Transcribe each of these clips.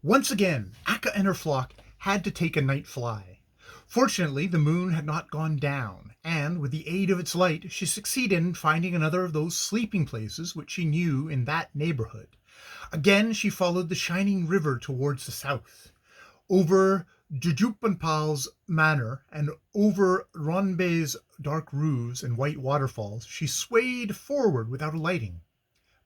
Once again, Akka and her flock had to take a night fly. Fortunately, the moon had not gone down, and with the aid of its light, she succeeded in finding another of those sleeping places which she knew in that neighborhood. Again she followed the shining river towards the south. Over Dvntrs manor and over Rnnby's dark roofs and white waterfalls she swayed forward without alighting.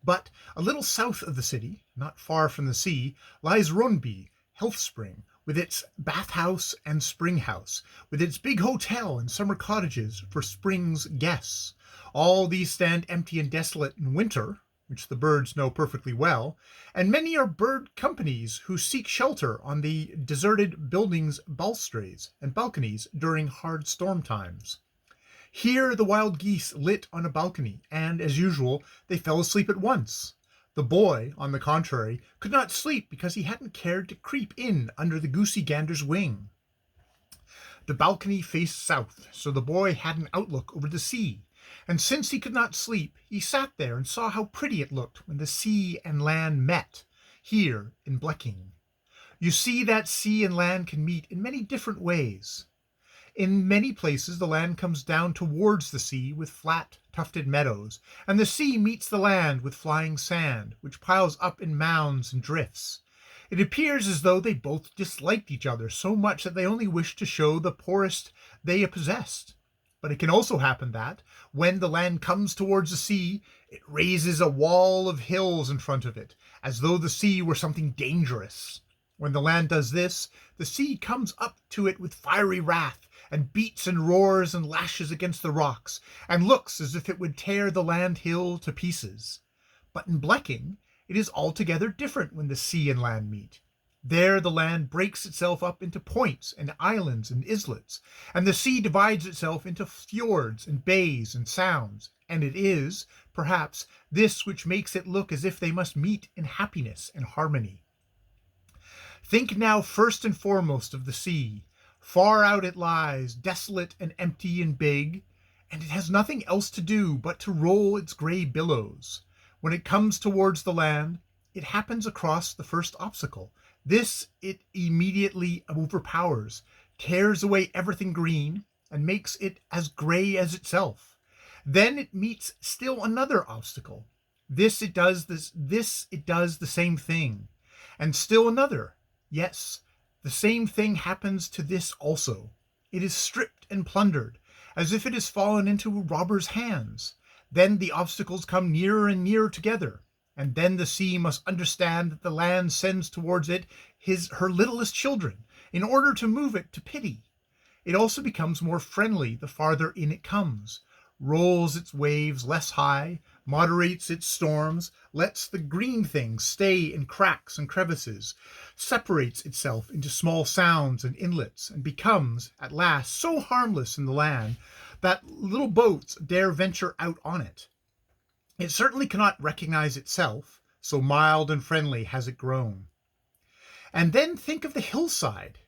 But a little south of the city, not far from the sea, lies Rnnby Health Spring, with its bathhouse and spring house, with its big hotel and summer cottages for spring's guests. All these stand empty and desolate in winter, which the birds know perfectly well, and many are bird companies who seek shelter on the deserted buildings' balustrades and balconies during hard storm times. Here the wild geese lit on a balcony, and, as usual, they fell asleep at once. The boy, on the contrary, could not sleep because he hadn't cared to creep in under the goosey gander's wing. The balcony faced south, so the boy had an outlook over the sea, and since he could not sleep, he sat there and saw how pretty it looked when the sea and land met, here in Blecking. You see that sea and land can meet in many different ways. In many places the land comes down towards the sea with flat, tufted meadows, and the sea meets the land with flying sand, which piles up in mounds and drifts. It appears as though they both disliked each other so much that they only wished to show the poorest they possessed. But it can also happen that, when the land comes towards the sea, it raises a wall of hills in front of it, as though the sea were something dangerous. When the land does this, the sea comes up to it with fiery wrath, and beats and roars and lashes against the rocks, and looks as if it would tear the land hill to pieces. But in Blecking, it is altogether different when the sea and land meet. There the land breaks itself up into points and islands and islets, and the sea divides itself into fjords and bays and sounds, and it is, perhaps, this which makes it look as if they must meet in happiness and harmony. Think now first and foremost of the sea. Far out it lies, desolate and empty and big, and it has nothing else to do but to roll its grey billows. When it comes towards the land, it happens across the first obstacle. This it immediately overpowers, tears away everything green, and makes it as grey as itself. Then it meets still another obstacle. This it does the same thing, and still another. Yes, the same thing happens to this also. It is stripped and plundered, as if it has fallen into robbers' hands. Then the obstacles come nearer and nearer together, and then the sea must understand that the land sends towards it her littlest children, in order to move it to pity. It also becomes more friendly the farther in it comes, rolls its waves less high, moderates its storms, lets the green things stay in cracks and crevices, separates itself into small sounds and inlets, and becomes, at last, so harmless in the land that little boats dare venture out on it. It certainly cannot recognize itself, so mild and friendly has it grown. And then think of the hillside.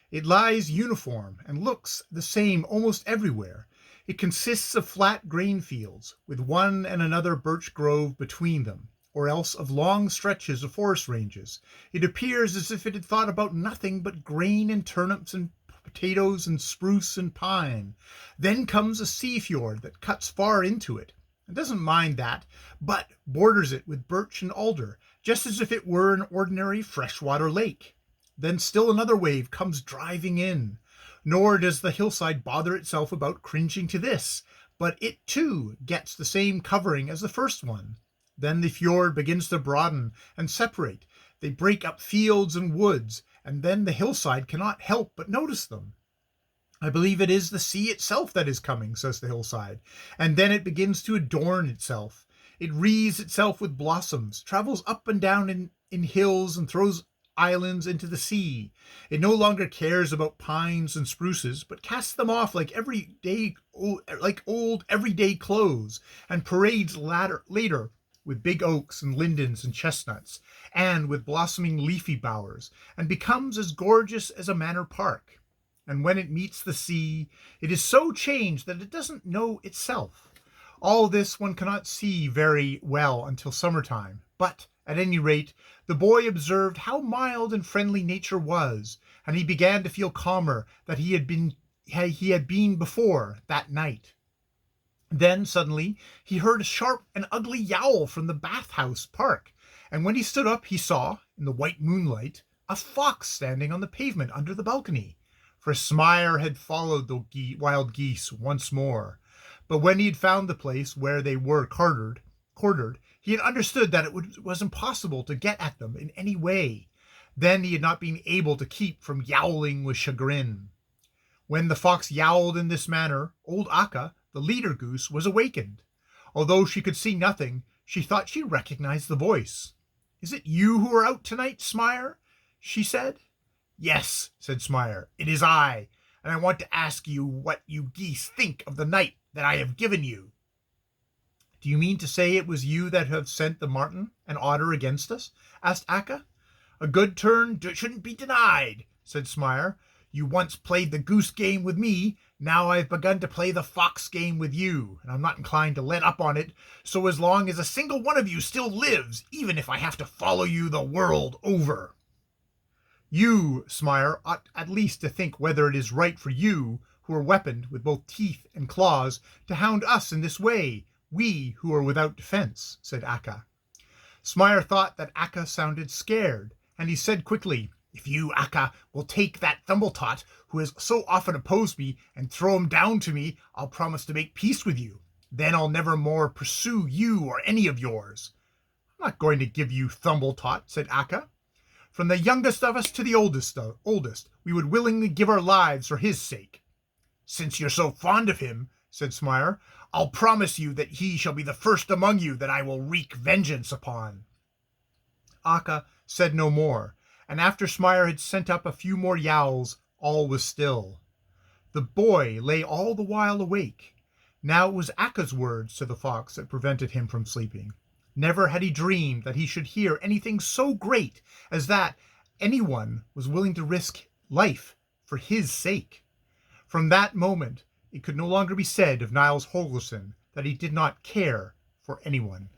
It lies uniform and looks the same almost everywhere. It consists of flat grain fields, with one and another birch grove between them, or else of long stretches of forest ranges. It appears as if it had thought about nothing but grain and turnips and potatoes and spruce and pine. Then comes a sea fjord that cuts far into it, and doesn't mind that, but borders it with birch and alder, just as if it were an ordinary freshwater lake. Then still another wave comes driving in. Nor does the hillside bother itself about cringing to this, but it too gets the same covering as the first one. Then the fjord begins to broaden and separate. They break up fields and woods, and then the hillside cannot help but notice them. I believe it is the sea itself that is coming, says the hillside, and then it begins to adorn itself. It wreathes itself with blossoms, travels up and down in hills, and throws islands into the sea. It no longer cares about pines and spruces, but casts them off like old everyday clothes, and parades later with big oaks and lindens and chestnuts, and with blossoming leafy bowers, and becomes as gorgeous as a manor park. And when it meets the sea, it is so changed that it doesn't know itself. All this one cannot see very well until summertime, but At any rate, the boy observed how mild and friendly nature was, and he began to feel calmer than he had been before that night. Then suddenly he heard a sharp and ugly yowl from the bathhouse park, and when he stood up he saw, in the white moonlight, a fox standing on the pavement under the balcony. For Smyre had followed the wild geese once more, but when he had found the place where they were quartered, he had understood that it was impossible to get at them in any way. Then he had not been able to keep from yowling with chagrin. When the fox yowled in this manner, old Akka, the leader goose, was awakened. Although she could see nothing, she thought she recognized the voice. "Is it you who are out tonight, Smyre?" she said. "Yes," said Smyre, "it is I, and I want to ask you what you geese think of the night that I have given you." "Do you mean to say it was you that have sent the marten and otter against us?" asked Akka. "A good turn shouldn't be denied," said Smyre. "You once played the goose game with me, now I've begun to play the fox game with you, and I'm not inclined to let up on it, so as long as a single one of you still lives, even if I have to follow you the world over. You, Smyre, ought at least to think whether it is right for you, who are weaponed with both teeth and claws, to hound us in this way, we who are without defense," said Akka. Smyre thought that Akka sounded scared, and he said quickly, "If you, Akka, will take that Thumbletot, who has so often opposed me, and throw him down to me, I'll promise to make peace with you. Then I'll never more pursue you or any of yours." "I'm not going to give you Thumbletot," said Akka. "From the youngest of us to the oldest, we would willingly give our lives for his sake." "Since you're so fond of him," said Smyre, "I'll promise you that he shall be the first among you that I will wreak vengeance upon." Akka said no more, and after Smyre had sent up a few more yowls, all was still. The boy lay all the while awake. Now it was Akka's words to the fox that prevented him from sleeping. Never had he dreamed that he should hear anything so great as that anyone was willing to risk life for his sake. From that moment, it could no longer be said of Niles Holgerson that he did not care for anyone.